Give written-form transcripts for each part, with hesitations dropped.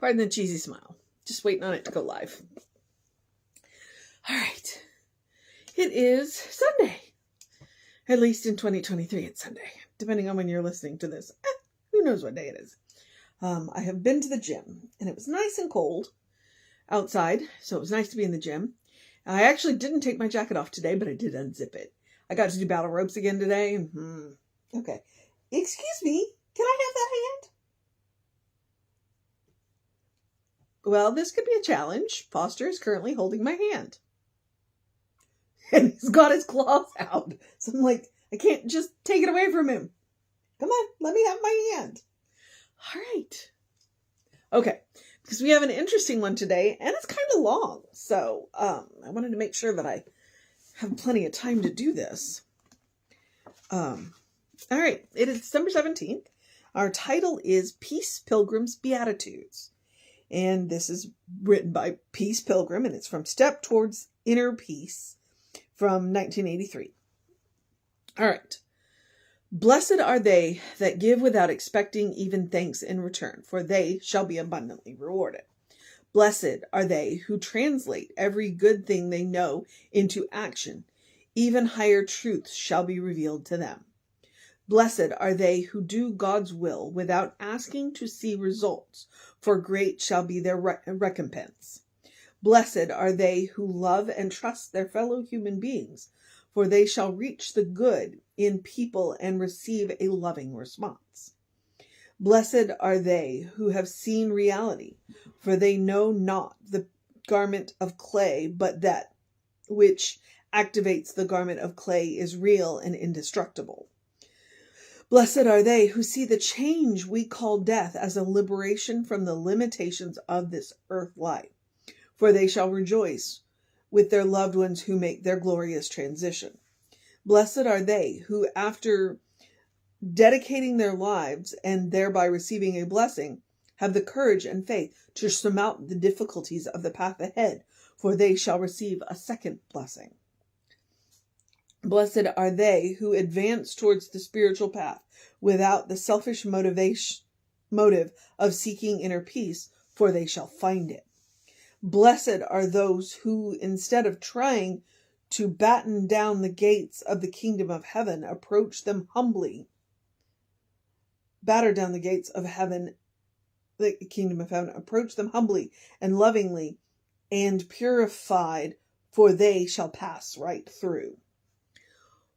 Pardon the cheesy smile. Just waiting on it to go live. All right. It is Sunday. At least in 2023, it's Sunday. Depending on when you're listening to this. Who knows what day it is. I have been to the gym, and it was nice and cold outside, so it was nice to be in the gym. I actually didn't take my jacket off today, but I did unzip it. I got to do battle ropes again today. Okay. Excuse me, can I have that hand? Well, this could be a challenge. Foster is currently holding my hand. And he's got his claws out. So I'm like, I can't just take it away from him. Come on, let me have my hand. All right. Okay, because we have an interesting one today, and it's kind of long. So I wanted to make sure that I have plenty of time to do this. All right, it is December 17th. Our title is Peace, Pilgrim's Beatitudes. And this is written by Peace Pilgrim, and it's from Step Towards Inner Peace from 1983. All right. Blessed are they that give without expecting even thanks in return, for they shall be abundantly rewarded. Blessed are they who translate every good thing they know into action. Even higher truths shall be revealed to them. Blessed are they who do God's will without asking to see results, for great shall be their recompense. Blessed are they who love and trust their fellow human beings, for they shall reach the good in people and receive a loving response. Blessed are they who have seen reality, for they know not the garment of clay, but that which activates the garment of clay is real and indestructible. Blessed are they who see the change we call death as a liberation from the limitations of this earth life, for they shall rejoice with their loved ones who make their glorious transition. Blessed are they who, after dedicating their lives and thereby receiving a blessing, have the courage and faith to surmount the difficulties of the path ahead, for they shall receive a second blessing. Blessed are they who advance towards the spiritual path without the selfish motive of seeking inner peace, for they shall find it. Blessed are those who, instead of trying to batten down the gates of the kingdom of heaven, approach them humbly. Batter down the gates of heaven, the kingdom of heaven, approach them humbly and lovingly and purified, for they shall pass right through.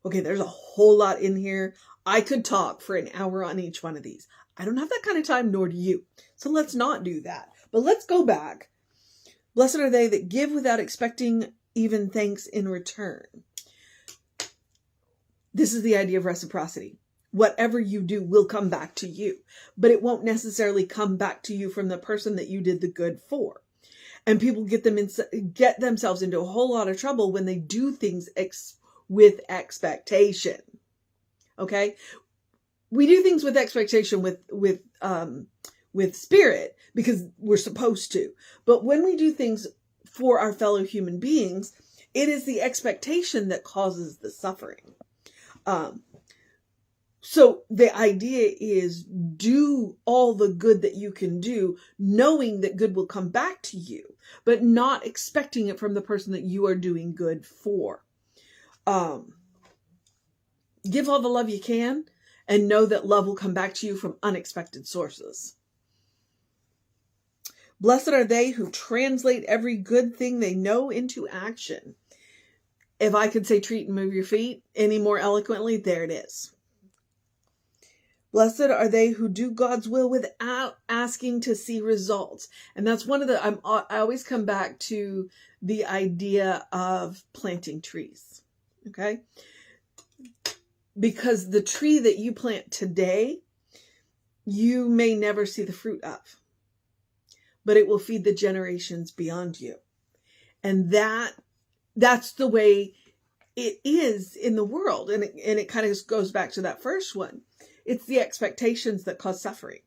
Okay, there's a whole lot in here. I could talk for an hour on each one of these. I don't have that kind of time, nor do you. So let's not do that. But let's go back. Blessed are they that give without expecting even thanks in return. This is the idea of reciprocity. Whatever you do will come back to you, but it won't necessarily come back to you from the person that you did the good for. And people get themselves into a whole lot of trouble when they do things with expectation. Okay? We do things with expectation with spirit because we're supposed to. But when we do things for our fellow human beings, it is the expectation that causes the suffering. So the idea is do all the good that you can do, knowing that good will come back to you, but not expecting it from the person that you are doing good for. Give all the love you can and know that love will come back to you from unexpected sources. Blessed are they who translate every good thing they know into action. If I could say treat and move your feet any more eloquently, there it is. Blessed are they who do God's will without asking to see results. And that's one of the, I always come back to the idea of planting trees. Okay? Because the tree that you plant today, you may never see the fruit of, but it will feed the generations beyond you. And that's the way it is in the world. And it kind of goes back to that first one. It's the expectations that cause suffering.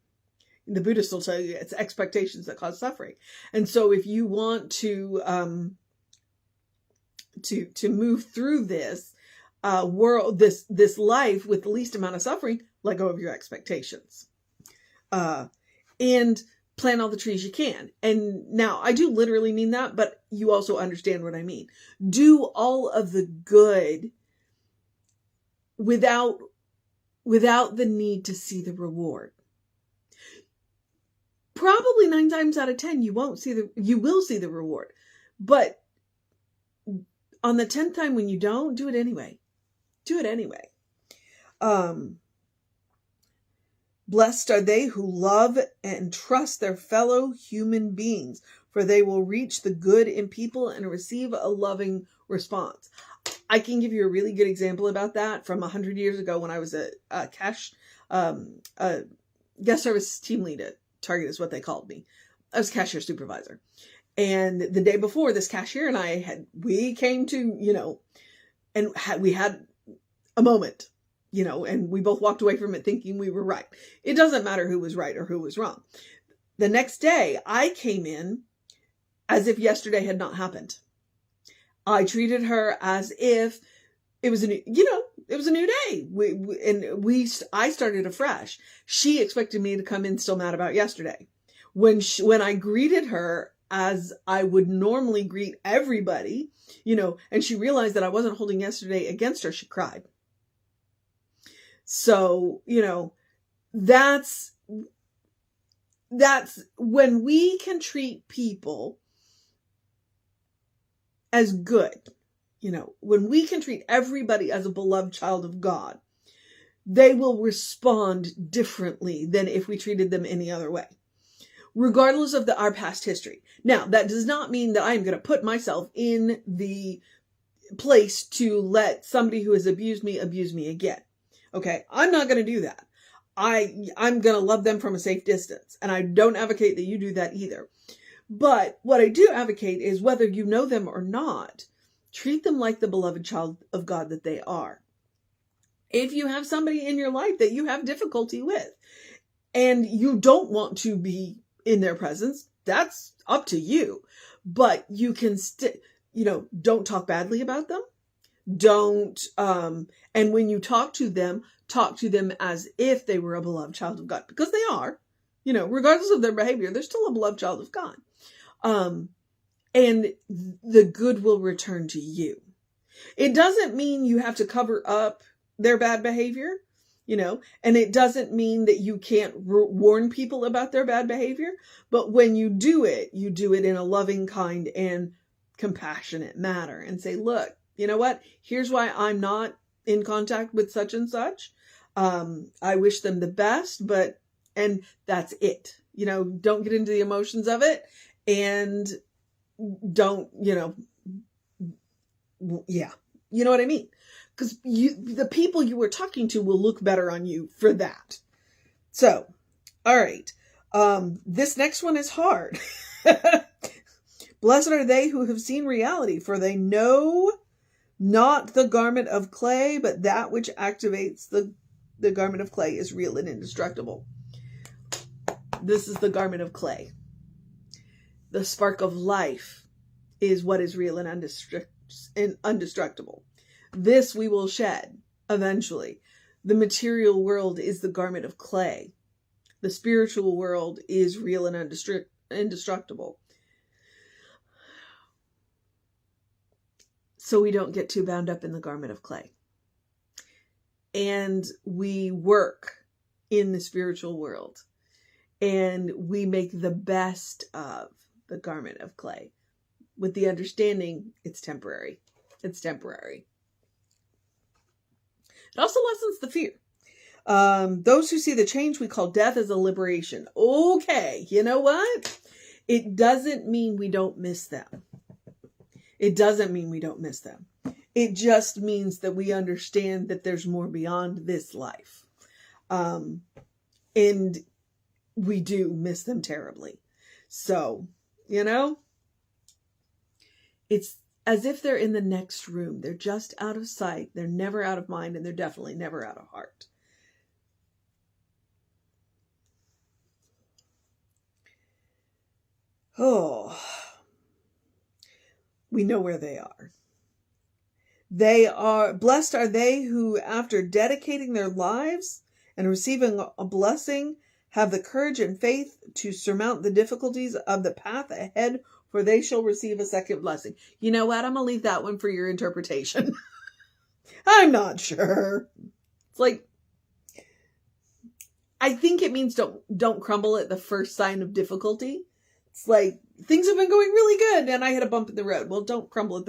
The Buddhists will tell you it's expectations that cause suffering. And so if you want to move through this world, this life with the least amount of suffering, let go of your expectations. And plant all the trees you can. And now I do literally mean that, but you also understand what I mean. Do all of the good without the need to see the reward. Probably 9 times out of 10, you will see the reward. But on the 10th time when you don't, do it anyway. Do it anyway. Blessed are they who love and trust their fellow human beings, for they will reach the good in people and receive a loving response. I can give you a really good example about that from 100 years ago when I was a guest service team lead at Target is what they called me. I was cashier supervisor. And the day before, this cashier and we came to, we had a moment, and we both walked away from it thinking we were right. It doesn't matter who was right or who was wrong. The next day, I came in as if yesterday had not happened. I treated her as if it was a new day. I started afresh. She expected me to come in still mad about yesterday. When I greeted her as I would normally greet everybody, and she realized that I wasn't holding yesterday against her, she cried. So, that's when we can treat people as good, when we can treat everybody as a beloved child of God, they will respond differently than if we treated them any other way, regardless of our past history. Now, that does not mean that I'm going to put myself in the place to let somebody who has abused me again. Okay, I'm not going to do that. I'm going to love them from a safe distance, and I don't advocate that you do that either. But what I do advocate is whether you know them or not, treat them like the beloved child of God that they are. If you have somebody in your life that you have difficulty with and you don't want to be in their presence, that's up to you. But you can don't talk badly about them. Don't, and when you talk to them as if they were a beloved child of God, because they are, regardless of their behavior, they're still a beloved child of God. And the good will return to you. It doesn't mean you have to cover up their bad behavior, and it doesn't mean that you can't warn people about their bad behavior. But when you do it in a loving, kind, and compassionate manner and say, look, you know what? Here's why I'm not in contact with such and such. I wish them the best, and that's it. Don't get into the emotions of it, and don't, yeah, you know what I mean? Because the people you were talking to will look better on you for that. So, all right. This next one is hard. Blessed are they who have seen reality, for they know not the garment of clay, but that which activates the garment of clay is real and indestructible. This is the garment of clay. The spark of life is what is real and indestructible. This we will shed eventually. The material world is the garment of clay. The spiritual world is real and indestructible. So we don't get too bound up in the garment of clay. And we work in the spiritual world. And we make the best of the garment of clay with the understanding it's temporary. It's temporary. It also lessens the fear. Those who see the change we call death as a liberation. Okay, you know what? It doesn't mean we don't miss them. It doesn't mean we don't miss them. It just means that we understand that there's more beyond this life. And we do miss them terribly. So, it's as if they're in the next room. They're just out of sight. They're never out of mind, and they're definitely never out of heart. Oh, we know where they are. Blessed are they who, after dedicating their lives and receiving a blessing, have the courage and faith to surmount the difficulties of the path ahead, for they shall receive a second blessing. You know what? I'm going to leave that one for your interpretation. I'm not sure. It's like, I think it means don't crumble at the first sign of difficulty. It's like, things have been going really good and I hit a bump in the road. Well, don't crumble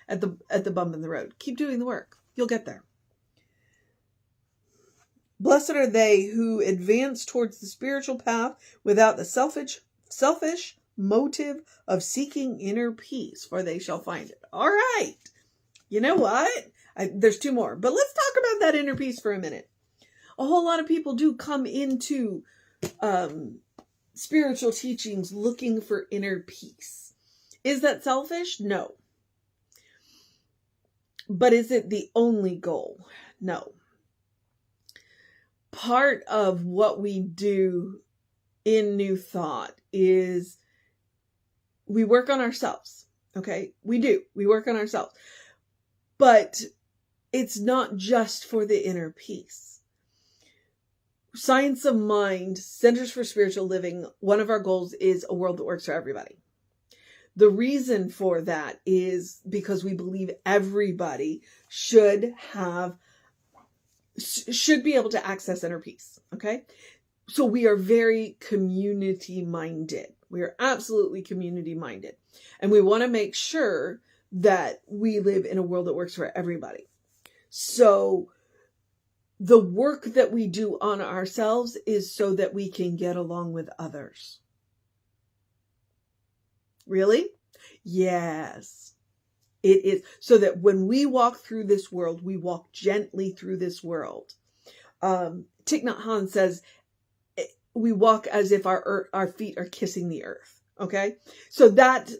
at the bump in the road. Keep doing the work. You'll get there. Blessed are they who advance towards the spiritual path without the selfish motive of seeking inner peace, for they shall find it. All right. You know what? There's two more, but let's talk about that inner peace for a minute. A whole lot of people do come into spiritual teachings looking for inner peace. Is that selfish? No. But is it the only goal? No. Part of what we do in New Thought is we work on ourselves. Okay? We do. We work on ourselves. But it's not just for the inner peace. Science of Mind, Centers for Spiritual Living, one of our goals is a world that works for everybody. The reason for that is because we believe everybody should be able to access inner peace. Okay? So we are very community minded. We are absolutely community minded. And we want to make sure that we live in a world that works for everybody. So the work that we do on ourselves is so that we can get along with others. Really? Yes. It is so that when we walk through this world, we walk gently through this world. Thich Nhat Hanh says, we walk as if our feet are kissing the earth. Okay? So that,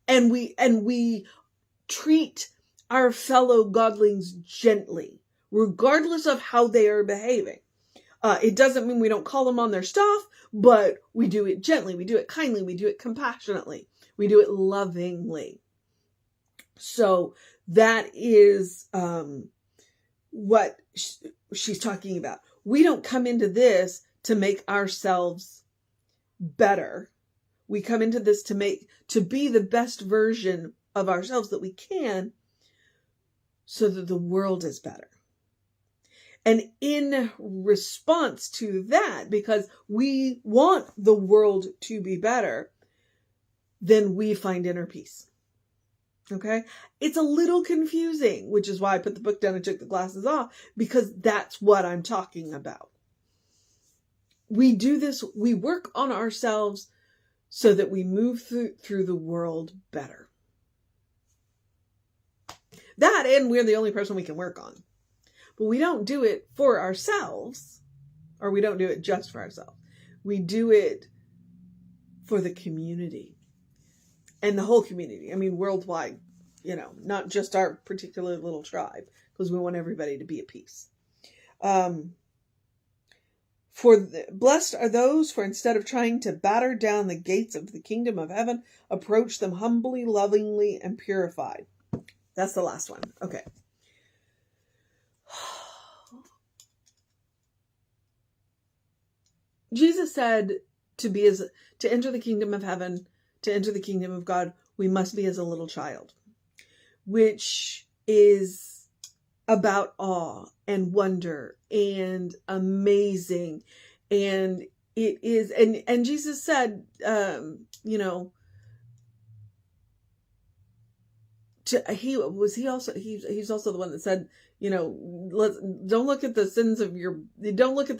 and we treat our fellow godlings gently, regardless of how they are behaving. It doesn't mean we don't call them on their stuff, but we do it gently, we do it kindly, we do it compassionately, we do it lovingly. So that is what she's talking about. We don't come into this to make ourselves better. We come into this to be the best version of ourselves that we can, so that the world is better. And in response to that, because we want the world to be better, then we find inner peace. Okay? It's a little confusing, which is why I put the book down and took the glasses off, because that's what I'm talking about. We do this, we work on ourselves so that we move through the world better. That, and we're the only person we can work on. But we don't do it for ourselves, or we don't do it just for ourselves. We do it for the community and the whole community. I mean, worldwide, not just our particular little tribe, because we want everybody to be at peace. Blessed are those, for instead of trying to batter down the gates of the kingdom of heaven, approach them humbly, lovingly, and purified. That's the last one. Okay. Jesus said to enter the kingdom of heaven, to enter the kingdom of God, we must be as a little child, which is about awe and wonder and amazing. And it is, and Jesus said, he's also the one that said, don't look at the sins of don't look at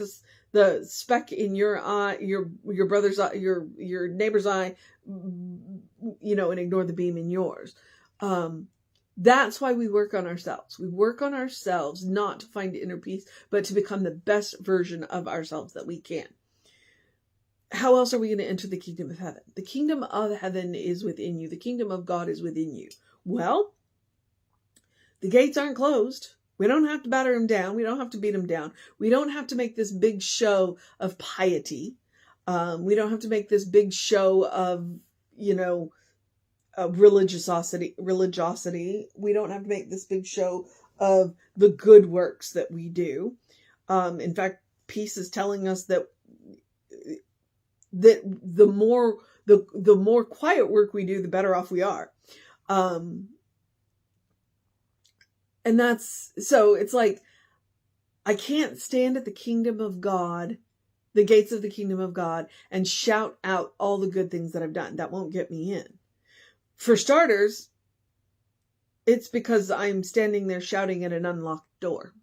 the speck in your eye, your brother's eye, your neighbor's eye, and ignore the beam in yours. That's why we work on ourselves. We work on ourselves not to find inner peace, but to become the best version of ourselves that we can. How else are we going to enter the kingdom of heaven? The kingdom of heaven is within you. The kingdom of God is within you. Well, the gates aren't closed. We don't have to batter them down. We don't have to beat them down. We don't have to make this big show of piety. We don't have to make this big show of, religiosity. We don't have to make this big show of the good works that we do. In fact, peace is telling us that that the more quiet work we do, the better off we are. And so it's like, I can't stand at the kingdom of God, the gates of the kingdom of God, and shout out all the good things that I've done. That won't get me in. For starters, it's because I'm standing there shouting at an unlocked door.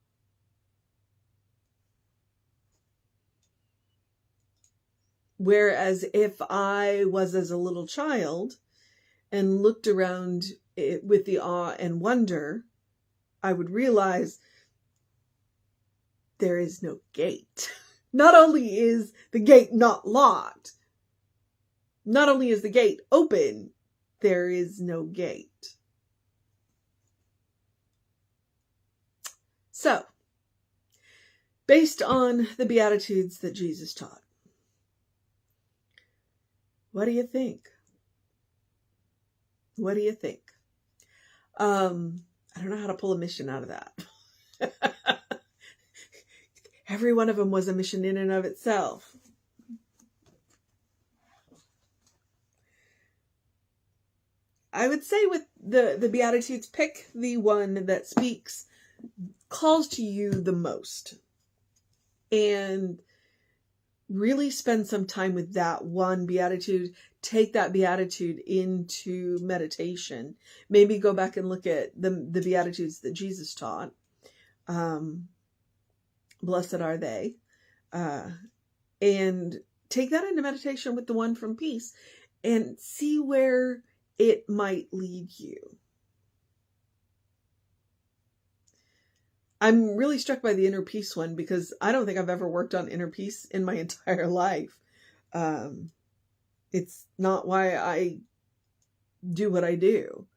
Whereas if I was as a little child and looked around it with the awe and wonder, I would realize there is no gate. Not only is the gate not locked, not only is the gate open, there is no gate. So, based on the Beatitudes that Jesus taught, what do you think? What do you think? I don't know how to pull a mission out of that. Every one of them was a mission in and of itself. I would say with the Beatitudes, pick the one that calls to you the most. And really spend some time with that one Beatitude. Take that Beatitude into meditation. Maybe go back and look at the Beatitudes that Jesus taught. Blessed are they. And take that into meditation with the one from peace and see where it might lead you. I'm really struck by the inner peace one because I don't think I've ever worked on inner peace in my entire life. It's not why I do what I do.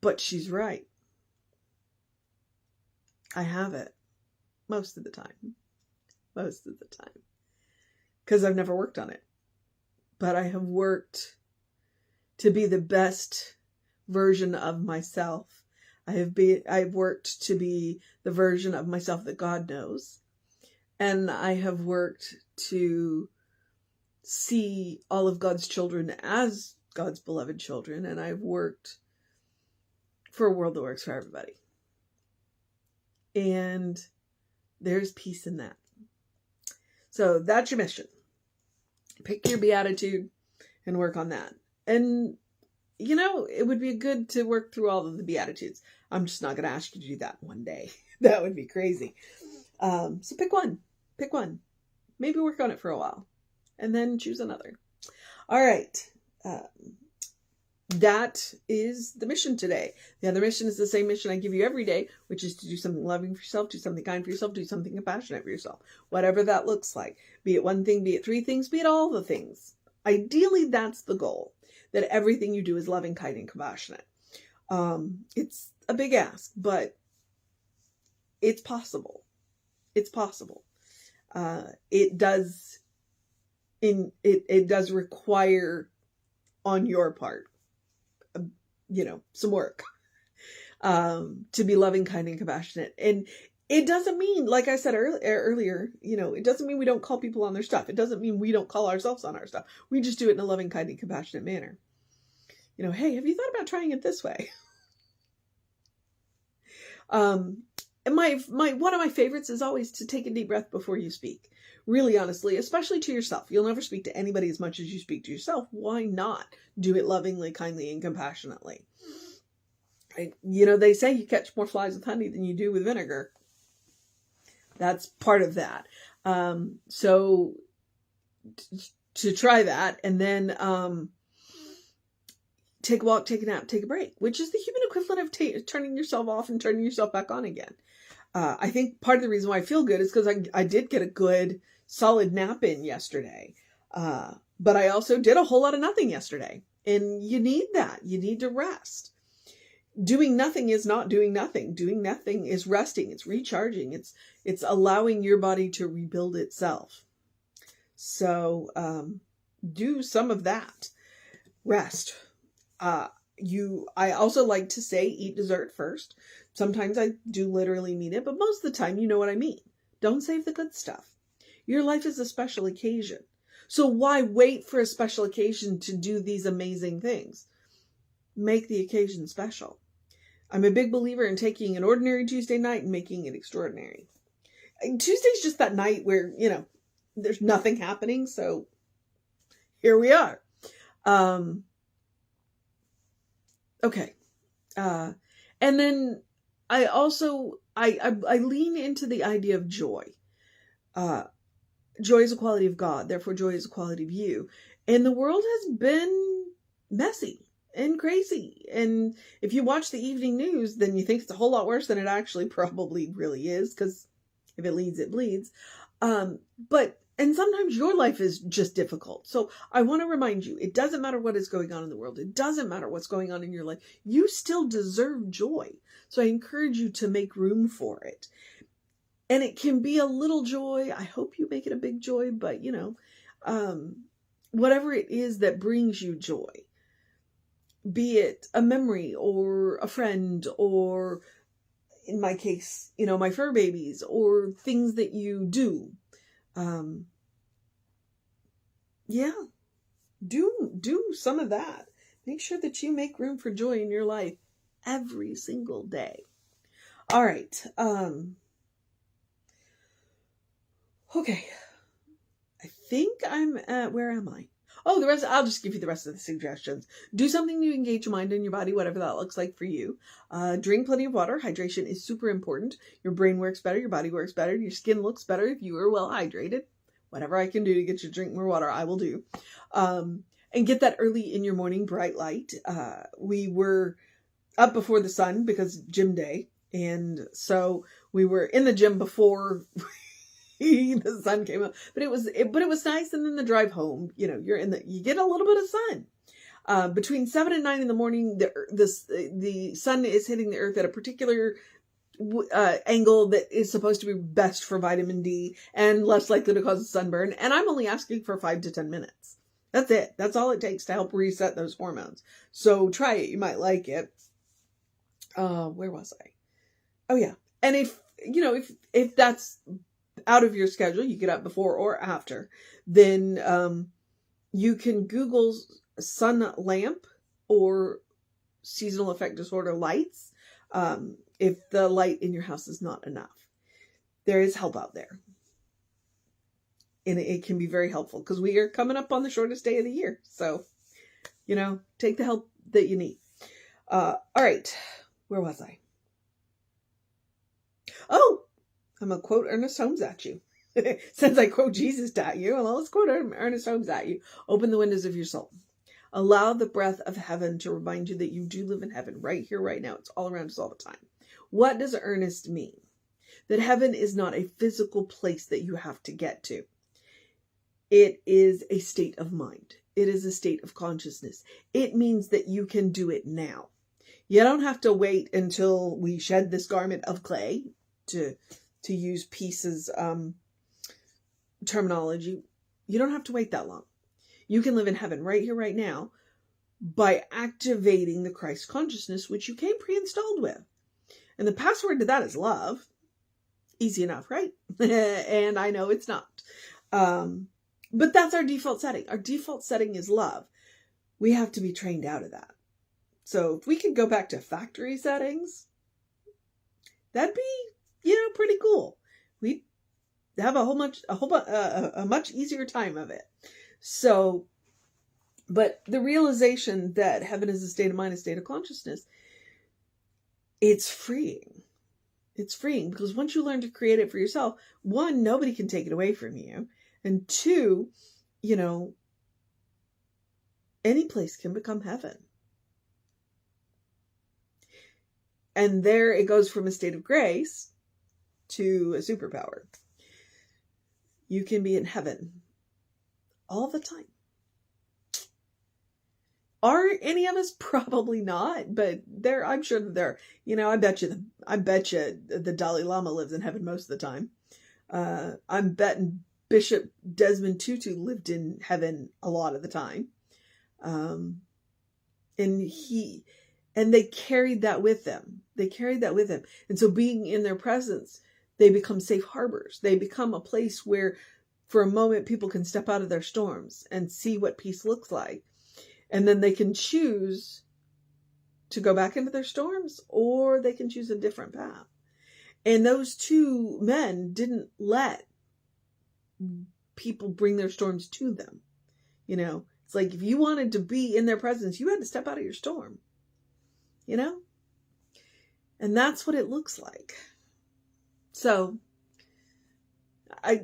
But she's right. I have it. Most of the time. Most of the time. Because I've never worked on it. But I have worked to be the best version of myself. I've worked to be the version of myself that God knows. And I have worked to see all of God's children as God's beloved children. And I've worked for a world that works for everybody. And there's peace in that. So that's your mission. Pick your Beatitude and work on that. And you know, it would be good to work through all of the Beatitudes. I'm just not going to ask you to do that one day. That would be crazy. So pick one. Pick one. Maybe work on it for a while. And then choose another. All right. That is the mission today. The other mission is the same mission I give you every day, which is to do something loving for yourself, do something kind for yourself, do something compassionate for yourself. Whatever that looks like. Be it one thing, be it three things, be it all the things. Ideally, that's the goal. That everything you do is loving, kind, and compassionate. It's a big ask, but it's possible. It's possible. It does require on your part, some work to be loving, kind, and compassionate. And it doesn't mean, like I said earlier, it doesn't mean we don't call people on their stuff. It doesn't mean we don't call ourselves on our stuff. We just do it in a loving, kind, and compassionate manner. Hey, have you thought about trying it this way? And my one of my favorites is always to take a deep breath before you speak. Really, honestly, especially to yourself. You'll never speak to anybody as much as you speak to yourself. Why not do it lovingly, kindly, and compassionately? They say you catch more flies with honey than you do with vinegar. That's part of that. So to try that, and then take a walk, take a nap, take a break, which is the human equivalent of turning yourself off and turning yourself back on again. I think part of the reason why I feel good is because I did get a good, solid nap in yesterday. But I also did a whole lot of nothing yesterday. And you need that. You need to rest. Doing nothing is not doing nothing. Doing nothing is resting. It's recharging. It's allowing your body to rebuild itself. So do some of that. Rest. I also like to say eat dessert first. Sometimes I do literally mean it, but most of the time you know what I mean. Don't save the good stuff. Your life is a special occasion. So why wait for a special occasion to do these amazing things? Make the occasion special. I'm a big believer in taking an ordinary Tuesday night and making it extraordinary. And Tuesday's just that night where, there's nothing happening. So here we are. Okay. And then I also, I lean into the idea of joy. Joy is a quality of God. Therefore, joy is a quality of you. And the world has been messy and crazy. And if you watch the evening news, then you think it's a whole lot worse than it actually probably really is. Because if it leads, it bleeds. And sometimes your life is just difficult. So I want to remind you, it doesn't matter what is going on in the world. It doesn't matter what's going on in your life. You still deserve joy. So I encourage you to make room for it. And it can be a little joy. I hope you make it a big joy, but whatever it is that brings you joy, be it a memory or a friend, or in my case, my fur babies, or things that you do. Do some of that. Make sure that you make room for joy in your life every single day. All right. Okay. I think I'm at, where am I? Oh, I'll just give you the rest of the suggestions. Do something to engage your mind and your body, whatever that looks like for you. Drink plenty of water. Hydration is super important. Your brain works better. Your body works better. Your skin looks better if you are well hydrated. Whatever I can do to get you to drink more water, I will do. And get that early in your morning bright light. We were up before the sun because gym day. And so we were in the gym before the sun came up, but it was nice. And then the drive home, you get a little bit of sun. Between 7 and 9 in the morning, the sun is hitting the earth at a particular angle that is supposed to be best for vitamin D and less likely to cause a sunburn. And I'm only asking for 5 to 10 minutes. That's it. That's all it takes to help reset those hormones. So try it. You might like it. Where was I? Oh yeah. And if that's out of your schedule, you get up before or after, then you can Google sun lamp or seasonal affect disorder lights if the light in your house is not enough. There is help out there. And it can be very helpful because we are coming up on the shortest day of the year. So, take the help that you need. All right. Where was I? Oh, I'm going to quote Ernest Holmes at you. Since I quote Jesus at you, well, let's quote Ernest Holmes at you. Open the windows of your soul. Allow the breath of heaven to remind you that you do live in heaven right here, right now. It's all around us all the time. What does Ernest mean? That heaven is not a physical place that you have to get to. It is a state of mind. It is a state of consciousness. It means that you can do it now. You don't have to wait until we shed this garment of clay, to use Peace's terminology. You don't have to wait that long. You can live in heaven right here, right now, by activating the Christ consciousness, which you came pre-installed with. And the password to that is love. Easy enough, right? And I know it's not. But that's our default setting. Our default setting is love. We have to be trained out of that. So if we could go back to factory settings, that'd be, pretty cool. We'd have a much easier time of it. So, but the realization that heaven is a state of mind, a state of consciousness, it's freeing. It's freeing because once you learn to create it for yourself, one, nobody can take it away from you. And two, any place can become heaven. And there it goes from a state of grace to a superpower. You can be in heaven all the time. Are any of us? Probably not, but I'm sure that there, I bet you the Dalai Lama lives in heaven most of the time. I'm betting Bishop Desmond Tutu lived in heaven a lot of the time. And they carried that with them. And so being in their presence, they become safe harbors. They become a place where for a moment, people can step out of their storms and see what peace looks like. And then they can choose to go back into their storms, or they can choose a different path. And those two men didn't let people bring their storms to them. You know, it's like if you wanted to be in their presence, you had to step out of your storm. You know? And that's what it looks like. So,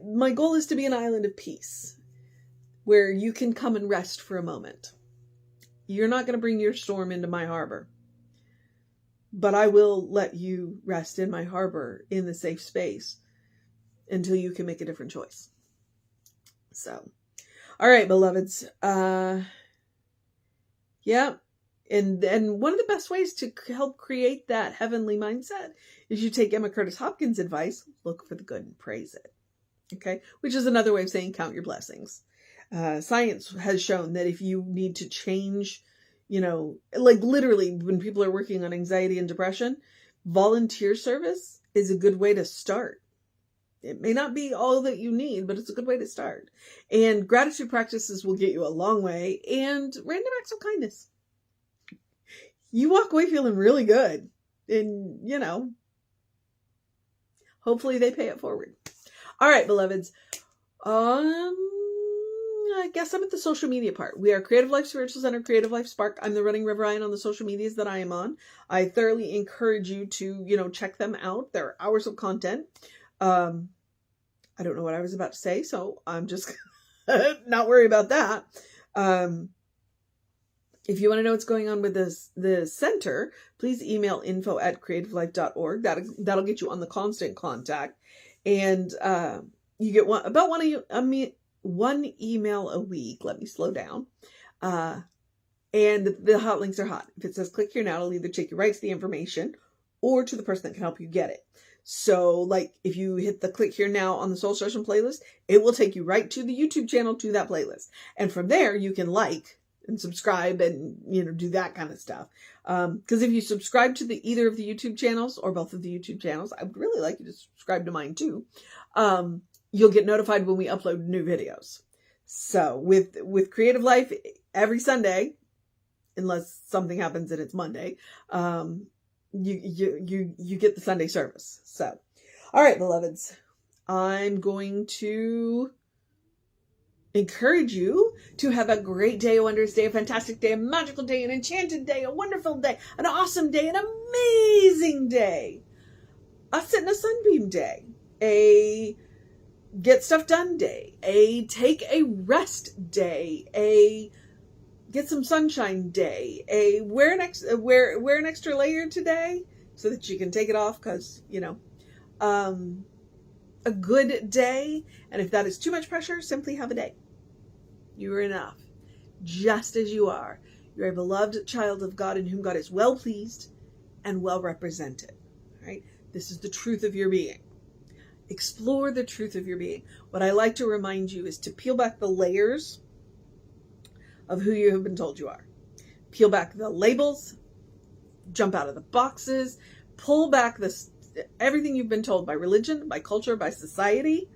my goal is to be an island of peace where you can come and rest for a moment. You're not going to bring your storm into my harbor, but I will let you rest in my harbor in the safe space until you can make a different choice. So, all right, beloveds. Yeah. And one of the best ways to help create that heavenly mindset is you take Emma Curtis Hopkins' advice, look for the good and praise it. Okay. Which is another way of saying count your blessings. Science has shown that if you need to change, you know, like literally when people are working on anxiety and depression, volunteer service is a good way to start. It may not be all that you need, but it's a good way to start. And gratitude practices will get you a long way, and random acts of kindness. You walk away feeling really good, and, you know, hopefully they pay it forward. All right, beloveds. I guess I'm at the social media part. We are Creative Life Spiritual Center, Creative Life Spark. I'm the running Rev Ryan on the social medias that I am on. I thoroughly encourage you to, you know, check them out. There are hours of content. I don't know what I was about to say, so I'm just not worry about that. If you want to know what's going on with the center, please email info@creativelife.org. That'll get you on the constant contact. And you get one email a week. Let me slow down. And the hot links are hot. If it says click here now, it'll either take you right to the information or to the person that can help you get it. So like if you hit the click here now on the Soul Session playlist, it will take you right to the YouTube channel, to that playlist. And from there you can like and subscribe and, you know, do that kind of stuff. Because if you subscribe to either of the YouTube channels or both of the YouTube channels, I would really like you to subscribe to mine too. You'll get notified when we upload new videos. So with Creative Life, every Sunday, unless something happens and it's Monday, you get the Sunday service. So, all right, beloveds, I'm going to encourage you to have a great day, a wondrous day, a fantastic day, a magical day, an enchanted day, a wonderful day, an awesome day, an amazing day, a sit in a sunbeam day, a get stuff done day, a take a rest day, a get some sunshine day, a wear an extra layer today so that you can take it off because, you know, a good day. And if that is too much pressure, simply have a day. You are enough, just as you are. You're a beloved child of God in whom God is well pleased and well represented. Right? This is the truth of your being. Explore the truth of your being. What I like to remind you is to peel back the layers of who you have been told you are. Peel back the labels, jump out of the boxes, pull back everything you've been told by religion, by culture, by society,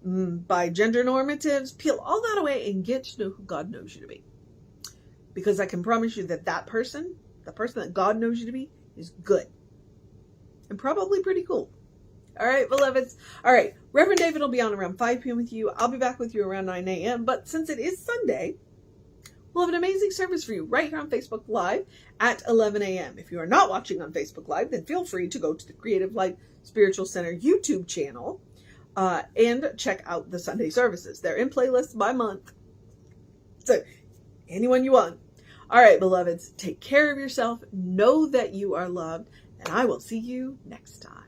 by gender normatives. Peel all that away and get to know who God knows you to be. Because I can promise you that the person that God knows you to be, is good. And probably pretty cool. All right, beloveds. All right, Reverend David will be on around 5 p.m. with you. I'll be back with you around 9 a.m. But since it is Sunday, we'll have an amazing service for you right here on Facebook Live at 11 a.m. If you are not watching on Facebook Live, then feel free to go to the Creative Life Spiritual Center YouTube channel and check out the Sunday services. They're in playlists by month. So anyone you want. All right, beloveds, take care of yourself. Know that you are loved, and I will see you next time.